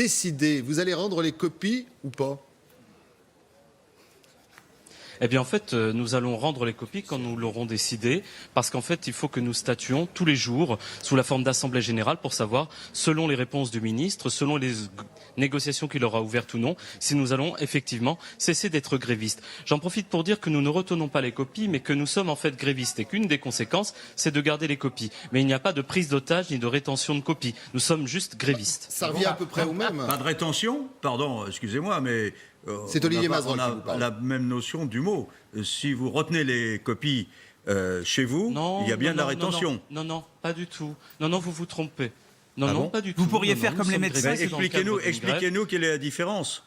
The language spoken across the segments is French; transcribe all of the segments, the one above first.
décidé, vous allez rendre les copies ou pas? Eh bien, en fait, nous allons rendre les copies quand nous l'aurons décidé, parce qu'en fait, il faut que nous statuions tous les jours sous la forme d'assemblée générale pour savoir, selon les réponses du ministre, selon les négociations qu'il aura ouvertes ou non, si nous allons effectivement cesser d'être grévistes. J'en profite pour dire que nous ne retenons pas les copies, mais que nous sommes en fait grévistes et qu'une des conséquences, c'est de garder les copies. Mais il n'y a pas de prise d'otage ni de rétention de copies. Nous sommes juste grévistes. Ça revient à peu près au même. Pas de rétention? Pardon, excusez-moi, mais C'est Olivier Mazerolle qui vous on parle. a la même notion du mot. Si vous retenez les copies chez vous, il y a bien de la rétention. Non, pas du tout. Non, vous vous trompez. Non, Ah non, bon pas du tout. Vous pourriez Non, faire nous comme les sommes médecins, grévistes dans le cadre d'une grève. Expliquez-nous quelle est la différence.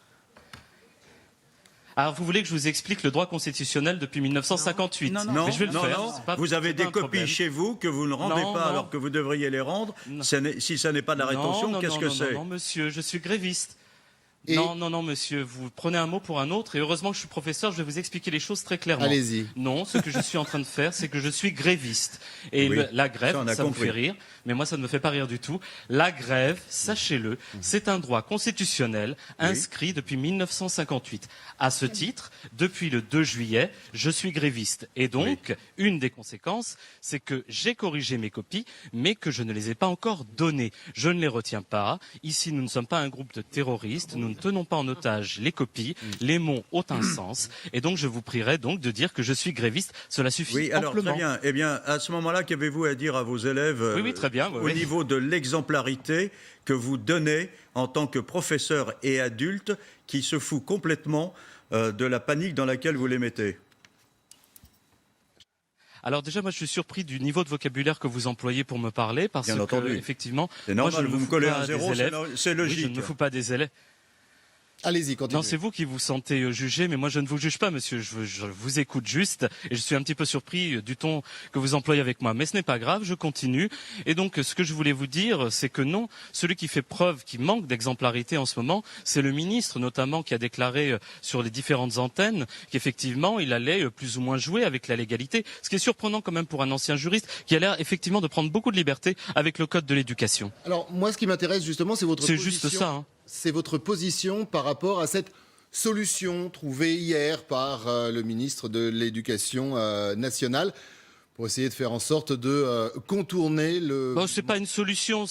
Alors, vous voulez que je vous explique le droit constitutionnel depuis 1958? Non. Non, Mais je vais le non, faire. non. C'est pas- Vous avez c'est pas des un copies problème. chez vous que vous ne rendez Non, pas non. alors que vous devriez les rendre. Non. Si ça n'est pas de la rétention, qu'est-ce que c'est? Non, monsieur, je suis gréviste. Et- Non, monsieur, vous prenez un mot pour un autre, et heureusement que je suis professeur, je vais vous expliquer les choses très clairement. Allez-y. Non, ce que je suis en train de faire, c'est que je suis gréviste. Et Oui, la grève, ça, on a ça vous compris. fait rire, mais moi ça ne me fait pas rire du tout. La grève, sachez-le, c'est un droit constitutionnel inscrit depuis 1958. À ce titre, depuis le 2 juillet, je suis gréviste. Et donc, une des conséquences, c'est que j'ai corrigé mes copies, mais que je ne les ai pas encore données. Je ne les retiens pas. Ici, nous ne sommes pas un groupe de terroristes. Nous ne tenons pas en otage les copies. Les mots ont un sens. Et donc, je vous prierai donc de dire que je suis gréviste. Cela suffit Oui, alors amplement. très bien. Eh bien, à ce moment-là, qu'avez-vous à dire à vos élèves Oui, très bien. au niveau de l'exemplarité que vous donnez en tant que professeur et adulte qui se fout complètement de la panique dans laquelle vous les mettez? Alors déjà, moi, je suis surpris du niveau de vocabulaire que vous employez pour me parler, parce Bien que, entendu. effectivement, C'est moi, normal, je ne vous me fous collez pas un des zéro, élèves. c'est Oui, logique. je ne me fous pas des élèves. Allez-y, continuez. Non, c'est vous qui vous sentez jugé, mais moi je ne vous juge pas, monsieur. Je vous écoute juste, et je suis un petit peu surpris du ton que vous employez avec moi. Mais ce n'est pas grave, je continue. Et donc, ce que je voulais vous dire, c'est que non, celui qui fait preuve, qui manque d'exemplarité en ce moment, c'est le ministre, notamment, qui a déclaré sur les différentes antennes qu'effectivement, il allait plus ou moins jouer avec la légalité. Ce qui est surprenant quand même pour un ancien juriste, qui a l'air effectivement de prendre beaucoup de liberté avec le code de l'éducation. Alors, moi, ce qui m'intéresse justement, c'est votre C'est position. juste ça, hein. C'est votre position par rapport à cette solution trouvée hier par le ministre de l'Éducation nationale pour essayer de faire en sorte de contourner le... Bon, c'est pas une solution,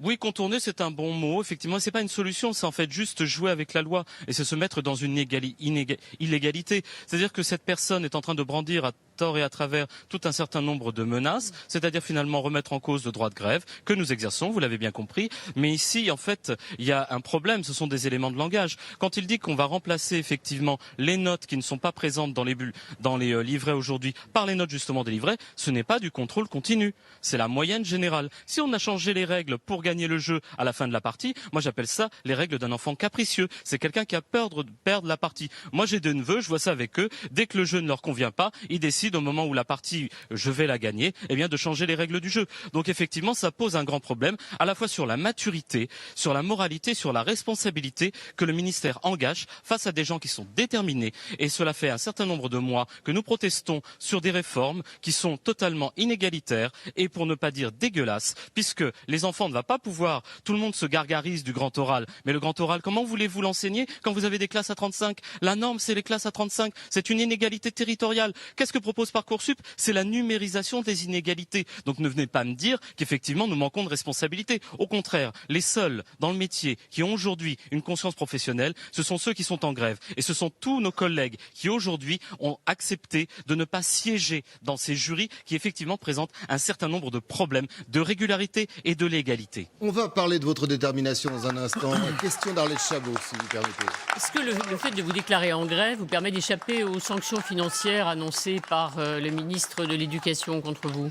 Oui, contourner, c'est un bon mot. Effectivement, c'est pas une solution, c'est en fait juste jouer avec la loi et c'est se mettre dans une illégalité. C'est-à-dire que cette personne est en train de brandir à tort et à travers tout un certain nombre de menaces, c'est-à-dire finalement remettre en cause le droit de grève que nous exerçons, vous l'avez bien compris. Mais ici, en fait, il y a un problème, ce sont des éléments de langage. Quand il dit qu'on va remplacer effectivement les notes qui ne sont pas présentes dans les livrets aujourd'hui par les notes justement des livrets, ce n'est pas du contrôle continu, c'est la moyenne générale. Si on a changé les règles pour gagner le jeu à la fin de la partie, moi j'appelle ça les règles d'un enfant capricieux. C'est quelqu'un qui a peur de perdre la partie. Moi j'ai deux neveux, je vois ça avec eux. Dès que le jeu ne leur convient pas, ils décident au moment où la partie, je vais la gagner, eh bien de changer les règles du jeu. Donc effectivement, ça pose un grand problème, à la fois sur la maturité, sur la moralité, sur la responsabilité que le ministère engage face à des gens qui sont déterminés. Et cela fait un certain nombre de mois que nous protestons sur des réformes qui sont totalement inégalitaires et pour ne pas dire dégueulasses, puisque les enfants ne vont pas pouvoir, tout le monde se gargarise du grand oral, mais le grand oral, comment voulez-vous l'enseigner quand vous avez des classes à 35? La norme, c'est les classes à 35, c'est une inégalité territoriale. Qu'est-ce que propose Parcoursup? C'est la numérisation des inégalités. Donc ne venez pas me dire qu'effectivement nous manquons de responsabilité. Au contraire, les seuls dans le métier qui ont aujourd'hui une conscience professionnelle, ce sont ceux qui sont en grève. Et ce sont tous nos collègues qui aujourd'hui ont accepté de ne pas siéger dans ces jurys qui effectivement présentent un certain nombre de problèmes de régularité et de légalité. On va parler de votre détermination dans un instant. Question d'Arlette Chabot, si vous permettez. Est-ce que le fait de vous déclarer en grève vous permet d'échapper aux sanctions financières annoncées par le ministre de l'Éducation contre vous?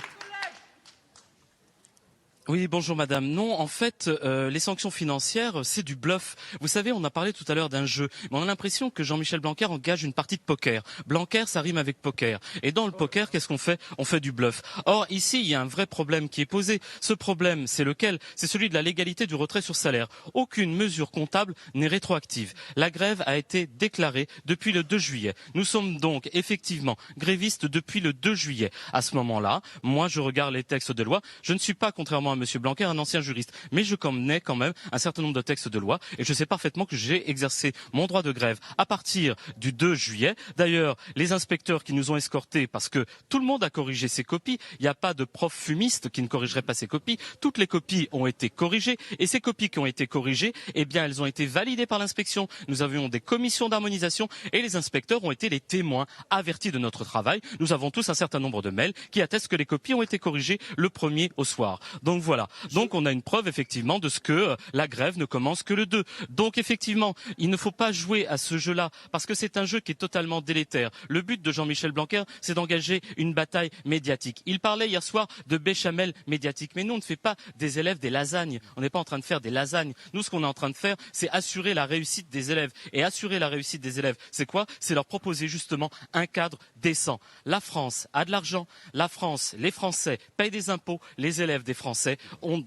Oui, bonjour madame. Non, en fait, les sanctions financières, c'est du bluff. Vous savez, on a parlé tout à l'heure d'un jeu, mais on a l'impression que Jean-Michel Blanquer engage une partie de poker. Blanquer, ça rime avec poker. Et dans le poker, qu'est-ce qu'on fait? On fait du bluff. Or, ici, il y a un vrai problème qui est posé. Ce problème, c'est lequel? C'est celui de la légalité du retrait sur salaire. Aucune mesure comptable n'est rétroactive. La grève a été déclarée depuis le 2 juillet. Nous sommes donc effectivement grévistes depuis le 2 juillet. À ce moment-là, moi, je regarde les textes de loi. Je ne suis pas, contrairement à à Monsieur Blanquer, un ancien juriste, mais je connais quand même un certain nombre de textes de loi et je sais parfaitement que j'ai exercé mon droit de grève à partir du 2 juillet. D'ailleurs, les inspecteurs qui nous ont escortés, parce que tout le monde a corrigé ses copies, il n'y a pas de prof fumiste qui ne corrigerait pas ses copies, toutes les copies ont été corrigées et ces copies qui ont été corrigées, eh bien elles ont été validées par l'inspection. Nous avions des commissions d'harmonisation et les inspecteurs ont été les témoins avertis de notre travail. Nous avons tous un certain nombre de mails qui attestent que les copies ont été corrigées le 1er au soir. Donc voilà. Donc on a une preuve effectivement de ce que la grève ne commence que le 2. Donc effectivement, il ne faut pas jouer à ce jeu-là parce que c'est un jeu qui est totalement délétère. Le but de Jean-Michel Blanquer, c'est d'engager une bataille médiatique. Il parlait hier soir de béchamel médiatique. Mais nous, on ne fait pas des élèves des lasagnes. On n'est pas en train de faire des lasagnes. Nous, ce qu'on est en train de faire, c'est assurer la réussite des élèves. Et assurer la réussite des élèves, c'est quoi? C'est leur proposer justement un cadre décent. La France a de l'argent. La France, les Français payent des impôts. Les élèves des Français,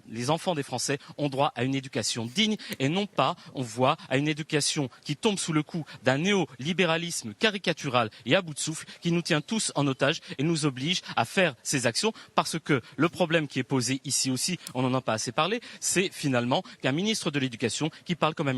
les enfants des Français ont droit à une éducation digne et non pas, on voit, à une éducation qui tombe sous le coup d'un néolibéralisme caricatural et à bout de souffle qui nous tient tous en otage et nous oblige à faire ces actions parce que le problème qui est posé ici aussi, on n'en a pas assez parlé, c'est finalement qu'un ministre de l'Éducation qui parle comme un ministre